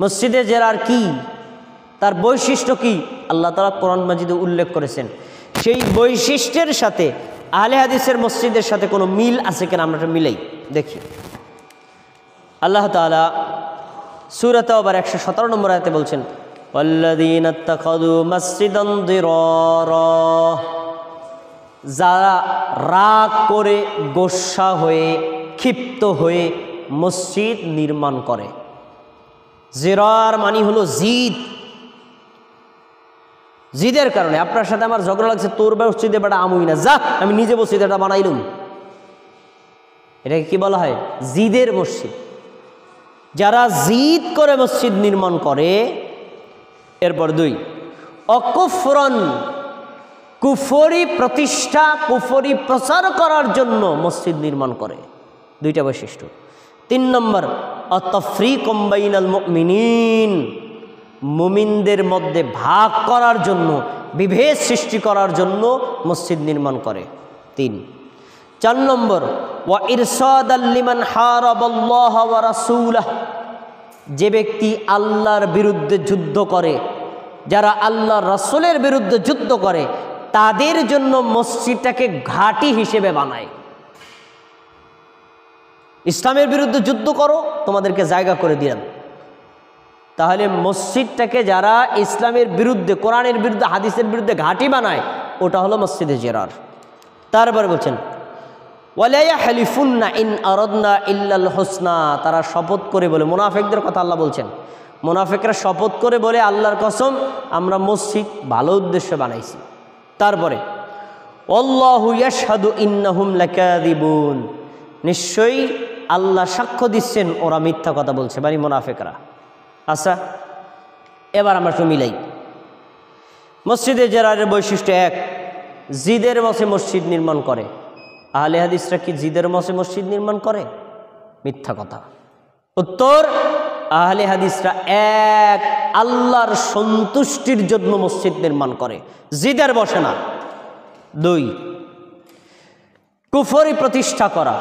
মসজিদে জিরার কি, তার বৈশিষ্ট্য কি, আল্লাহ তাআলা কোরআন মাজিদে উল্লেখ করেছেন। সেই বৈশিষ্ট্যের সাথে আহলে হাদিসের মসজিদের সাথে কোনো মিল আছে কিনা আমরা এটা মিলাই দেখি। আল্লাহ তাআলা সূরা তাওবার 117 নম্বর আয়াতে বলছেন, ওয়াল্লাযীনা ইত্তাখাযু মাসজিদান দিরারা, যারা রাগ করে, গোসা হয়ে, ক্ষিপ্ত হয়ে মসজিদ নির্মাণ করে। জিরার মানে হলো জিদ, জিদের কারণে আপনার সাথে আমার ঝগড়া লাগছে, তোর মসজিদে বেটা আমুই না, যা আমি নিজে মসজিদ এটা বানাইলুম। এটাকে কি বলা হয়? জিদের মসজিদ। যারা জিদ করে মসজিদ নির্মাণ করে। এরপর 2, অকুফরন, কুফরি প্রতিষ্ঠা, কুফরি প্রচার করার জন্য মসজিদ নির্মাণ করে। 2টা বৈশিষ্ট্য। 3 নম্বর, আত-তাফরীকুম বাইনাল মুমিনিন, মুমিনদের মধ্যে ভাগ করার জন্য, বিভেদ সৃষ্টি করার জন্য মসজিদ নির্মাণ করে। 3। 4 নম্বর, ওয়া ইরসাদাল লিমান হারাবাল্লাহ ওয়া রাসূলাহ, যে ব্যক্তি আল্লাহর বিরুদ্ধে যুদ্ধ করে, যারা আল্লাহর রাসূলের বিরুদ্ধে যুদ্ধ করে, তাদের জন্য মসজিদটাকে ঘাঁটি হিসেবে বানায়। ইসলামের বিরুদ্ধে যুদ্ধ করো, তোমাদেরকে জায়গা করে দিলাম। তাহলে মসজিদটাকে যারা ইসলামের বিরুদ্ধে, কোরআনের বিরুদ্ধে, হাদিসের বিরুদ্ধে ঘাঁটি বানায়, ওটা হলো মসজিদে জিরার। তারপরে বলছেন, ওয়ালা ইয়াহলিফুন্না ইন আরাদনা ইল্লাল হুসনা, তারা শপথ করে বলে, মুনাফিকদের কথা আল্লাহ বলছেন, মুনাফিকরা শপথ করে বলে, আল্লাহর কসম আমরা মসজিদ ভালো উদ্দেশ্যে বানাইছি। তারপরে আল্লাহু ইয়াশহাদু ইন্নাহুম লাকাযিবুন, নিশ্চয়ই আল্লাহ সাক্ষ্য দিচ্ছেন ওরা মিথ্যা কথা বলছে, মানে মুনাফিকরা। আচ্ছা, এবার আমরা একটু মিলাই। মসজিদে জিরারের বৈশিষ্ট্য 1, জিদের মাসে মসজিদ নির্মাণ করে। আহলে হাদিসরা কি জিদের মাসে মসজিদ নির্মাণ করে? মিথ্যা কথা। উত্তর, আহলে হাদিসরা এক আল্লাহর সন্তুষ্টির জন্য মসজিদ নির্মাণ করে, জিদের বসে না। 2, কুফরি প্রতিষ্ঠা করা।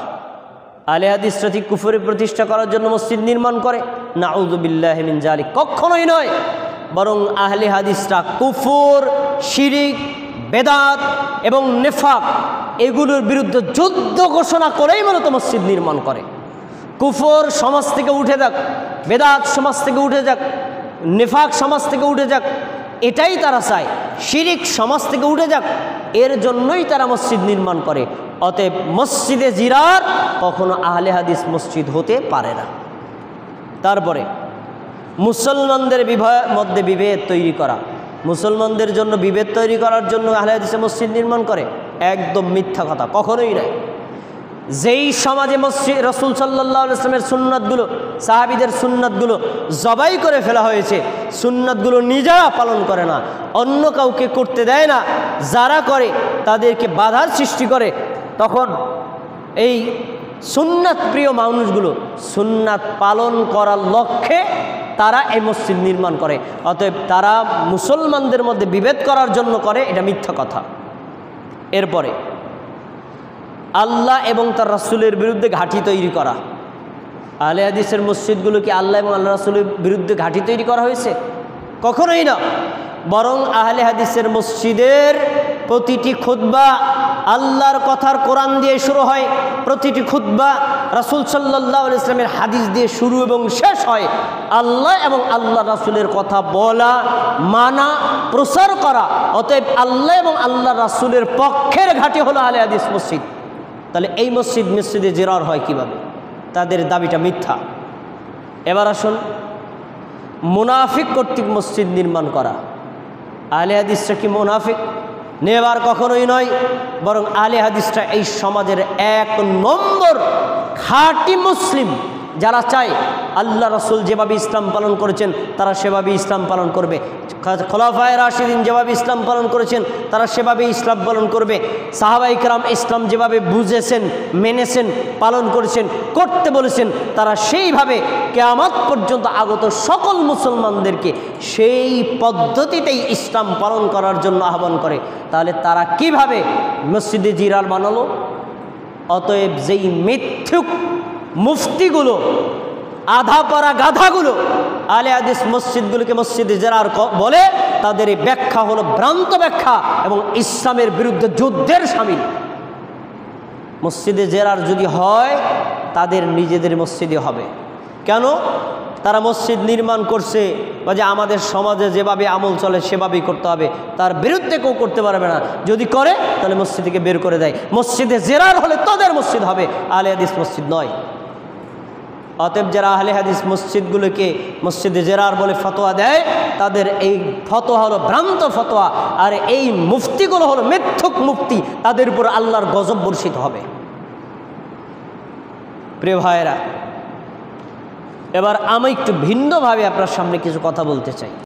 আহলে হাদিসরা কি কুফরি প্রতিষ্ঠা করার জন্য মসজিদ নির্মাণ করে? নাউযু বিল্লাহি মিন যালিক, কখনোই নয়। বরং আহলে হাদিসরা কুফর, শিরিক, বেদাত এবং নিফাক এগুলোর বিরুদ্ধে যুদ্ধ ঘোষণা করেই মূলত মসজিদ নির্মাণ করে। কুফর সমাজ থেকে উঠে যাক, বেদাত সমাজ থেকে উঠে যাক, নিফাক সমাজ থেকে উঠে যাক, এটাই তারা চায়। শিরিক সমাজ থেকে উঠে যাক, এর জন্যই তারা মসজিদ নির্মাণ করে। অতএব মসজিদে জিরার কখনো আহলে হাদিস মসজিদ হতে পারে না। তারপরে মুসলমানদের মধ্যে বিভেদ তৈরি করা, মুসলমানদের জন্য বিভেদ তৈরি করার জন্য আহলে হাদিসে মসজিদ নির্মাণ করে, একদম মিথ্যা কথা, কখনোই নয়। যেই সমাজে মসজিদ রাসূল সাল্লাল্লাহু আলাইহি ওয়াসাল্লামের সুন্নাতগুলো, সাহাবীদের সুন্নাতগুলো জবাই করে ফেলা হয়েছে, সুন্নাতগুলো নিজেরা পালন করে না, অন্য কাউকে করতে দেয় না, যারা করে তাদেরকে বাধার সৃষ্টি করে, তখন এই সুন্নাত প্রিয় মানুষগুলো সুন্নাত পালন করার লক্ষ্যে তারা এই মসজিদ নির্মাণ করে। অতএব তারা মুসলমানদের মধ্যে বিভেদ করার জন্য করে, এটা মিথ্যা কথা। এরপরে আল্লাহ এবং তার রাসূলের বিরুদ্ধে ঘাঁটি তৈরি করা। আহলে হাদিসের মসজিদগুলো কি আল্লাহ এবং আল্লাহ রাসূলের বিরুদ্ধে ঘাঁটি তৈরি করা হয়েছে? কখনোই না। বরং আহলে হাদিসের মসজিদের প্রতিটি খুতবা আল্লাহর কথার কোরআন দিয়ে শুরু হয়, প্রতিটি খুতবা রাসূল সাল্লাল্লাহু আলাইহি ওয়াসাল্লামের হাদিস দিয়ে শুরু এবং শেষ হয়। আল্লাহ এবং আল্লাহ রাসূলের কথা বলা, মানা, প্রচার করা। অতএব আল্লাহ এবং আল্লাহ রাসূলের পক্ষের ঘাঁটি হলো আহলে হাদিস মসজিদ। তাহলে এই মসজিদে জিরার হয় কিভাবে? তাদের দাবিটা মিথ্যা। এবার আসুন, মুনাফিক কর্তৃক মসজিদ নির্মাণ করা। আহলে হাদিসরা কি মুনাফিক? নেবার কখনোই নয়। বরং আহলে হাদিসরা এই সমাজের 1 নম্বর খাঁটি মুসলিম, যারা চায় আল্লাহ রাসূল যেভাবে ইসলাম পালন করেছেন তারা সেভাবে ইসলাম পালন করবে, খোলাফায়ে রাশিদিন যেভাবে ইসলাম পালন করেছেন তারা সেভাবে ইসলাম পালন করবে, সাহাবায়ে কেরাম ইসলাম যেভাবে বুঝেছেন, মেনেছেন, পালন করেছেন, করতে বলেছেন, তারা সেইভাবে কিয়ামত পর্যন্ত আগত সকল মুসলমানদেরকে সেই পদ্ধতিতেই ইসলাম পালন করার জন্য আহ্বান করে। তাহলে তারা কিভাবে মসজিদে জিরার বানালো? অতএব যেই মিথ্যুক মুফতিগুলো, আধা পারা গাধাগুলো আহলে হাদিস মসজিদগুলোকে মসজিদে জেরার বলে, তাদের এই ব্যাখ্যা হলো ভ্রান্ত ব্যাখ্যা এবং ইসলামের বিরুদ্ধে যুদ্ধের শামিল। মসজিদে জেরার যদি হয় তাদের নিজেদের মসজিদে হবে। কেন? তারা মসজিদ নির্মাণ করছে বা যে আমাদের সমাজে যেভাবে আমল চলে সেভাবেই করতে হবে, তার বিরুদ্ধে কেউ করতে পারবে না। যদি করে তাহলে মসজিদ থেকে বের করে দেয়। মসজিদে জেরার হলে তাদের মসজিদ হবে, আহলে হাদিস মসজিদ নয়। অতএব যারা আহলে হাদিস মসজিদগুলোকে মসজিদে জেরার বলে ফতোয়া দেয়, তাদের এই ফতোয়া হলো ভ্রান্ত ফতোয়া। আর এই মুফতিগুলো হলো মিথ্যুক মুফতি, তাদের উপর আল্লাহর গজব বর্ষিত হবে। প্রিয় ভাইয়েরা, এবার আমি একটু ভিন্নভাবে আপনার সামনে কিছু কথা বলতে চাই।